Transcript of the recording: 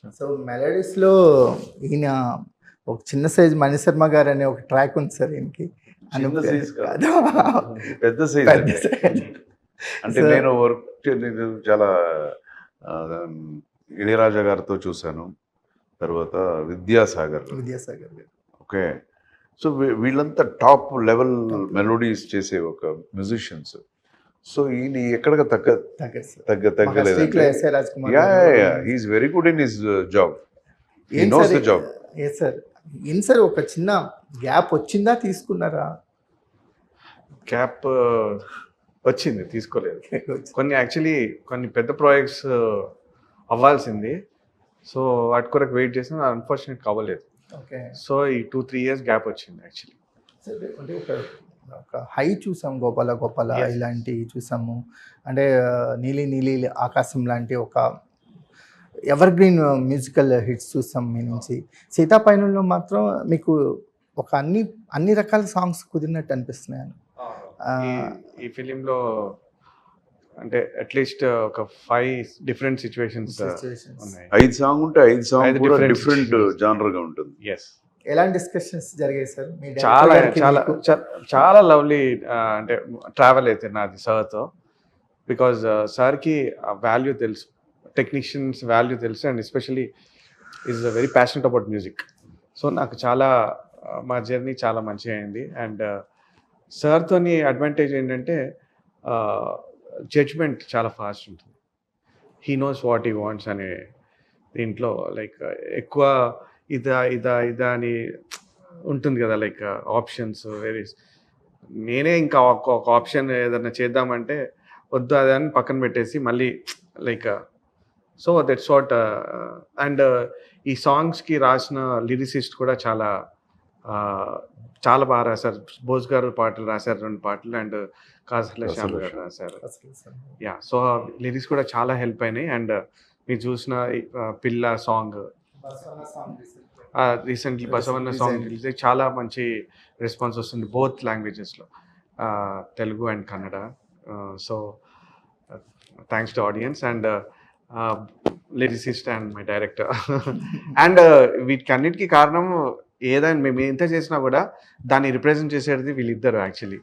So మెలోడీస్‌లో ఈయన ఒక చిన్న సైజ్ మణిశర్మ గారు అనే ఒక ట్రాక్ ఉంది సార్ ఈయనకి. చిన్న అనుప్ సైజ్ కాదు. కాదు. పెద్ద సైజ్ పెద్ద సైజ్. అంటే సో నేను నేను చాలా ఆహ్, ఇళయరాజా గారితో చూశాను. తర్వాత విద్యాసాగర్. విద్యాసాగర్ గారు. ఓకే. సో వీళ్ళంతా top level top level. Melodies చేసే ఒక మ్యూజిషియన్స్. సో ఈయన ఎక్కడికి తగ్గదు సార్. తగ్గలేదు. స్ట్రీక్‌లో ఎస్ఏ రాజ్ కుమార్ యా గారు. He is very good in his job. He ఏం knows sir the job. Yes sir. ఏం సార్ ఒక చిన్న గ్యాప్ వచ్చిందా తీసుకున్నారా? క్యాప్ వచ్చింది, తీసుకోలేదు. కొన్ని యాక్చువల్లీ కొన్ని పెద్ద ప్రాజెక్ట్స్ అవ్వాల్సింది. సో వాటి కొరకు వెయిట్ చేసిన అన్ఫార్చునేట్ అవ్వలేదు. ఓకే. సో ఈ 2-3 ఇయర్స్ గ్యాప్ వచ్చింది యాక్చువల్లీ. సరే అంటే ఒక హై చూసాం 'గోపాల గోపాల' Yes. ఇలాంటివి చూసాము. అంటే 'నీలి నీలి ఆకాశం' లాంటి ఒక ఎవర్ గ్రీన్ మ్యూజికల్ హిట్స్ చూసాం మీ నుంచి. 'సీతాపైనంలో' మాత్రం మీకు ఒక అన్ని రకాల సాంగ్స్ కుదిరినట్టు అనిపిస్తున్నాయి. ఈ ఫిలింలో అంటే అట్లీస్ట్ ఒక 5 డిఫరెంట్ సిచ్యువేషన్స్ ఉన్నాయి. 5 సాంగ్ ఉంటే 5 సాంగ్ ఐదు కూడా different డిఫరెంట్ situations. జానర్ గా ఉంటుంది. ఎస్, ఎలాంటి డిస్కషన్స్ జరిగాయి సార్ మీ డైరెక్టర్ చాలా గారికి చాలా మీకు? చాలా లవ్లీ అంటే ట్రావెల్ అయితే నాది సార్తో. బికాజ్ సార్కి వాల్యూ తెలుసు, టెక్నీషియన్స్ వాల్యూ తెలుసు, and especially is very passionate about music. So నాకు చాలా మా జర్నీ చాలా మంచిగా అయింది. అండ్ సార్తోని అడ్వాంటేజ్ ఏంటంటే జడ్జ్మెంట్ చాలా ఫాస్ట్ ఉంటుంది. He knows what he wants అనే దీంట్లో లైక్ ఎక్కువ ఇదా అని ఉంటుంది కదా, లైక్ ఆప్షన్స్ వేరియస్. నేనే ఇంకా ఒక ఆప్షన్ ఏదైనా చేద్దామంటే వద్దు అది అని పక్కన పెట్టేసి మళ్ళీ like so that's what. And ఈ సాంగ్స్కి రాసిన లిరిసిస్ట్ కూడా చాలా చాలా బాగా రాశారు. బోస్ గారు పాటలు రాశారు, 2 పాటలు, అండ్ కాసర్ల శ్యామ్ గారు రాశారు. అసలు సార్. యా, సో లిరిక్స్ కూడా చాలా హెల్ప్ అయినాయి. అండ్ మీరు చూసిన పిల్ల సాంగ్ బసవన్న సాంగ్ రీసెంట్‌గా. రీసెంట్లీ బసవన్న సాంగ్ రిలీజ్ అయ్యి చాలా మంచి రెస్పాన్స్ వస్తుంది బోత్ లాంగ్వేజెస్లో, Telugu and Kannada. So thanks to audience and lyricist and my director. And వీటికన్నిటికీ కారణం ఏదైనా మేము ఎంత చేసినా కూడా దాన్ని రిప్రజెంట్ చేసేది వీళ్ళిద్దరు యాక్చువల్లీ.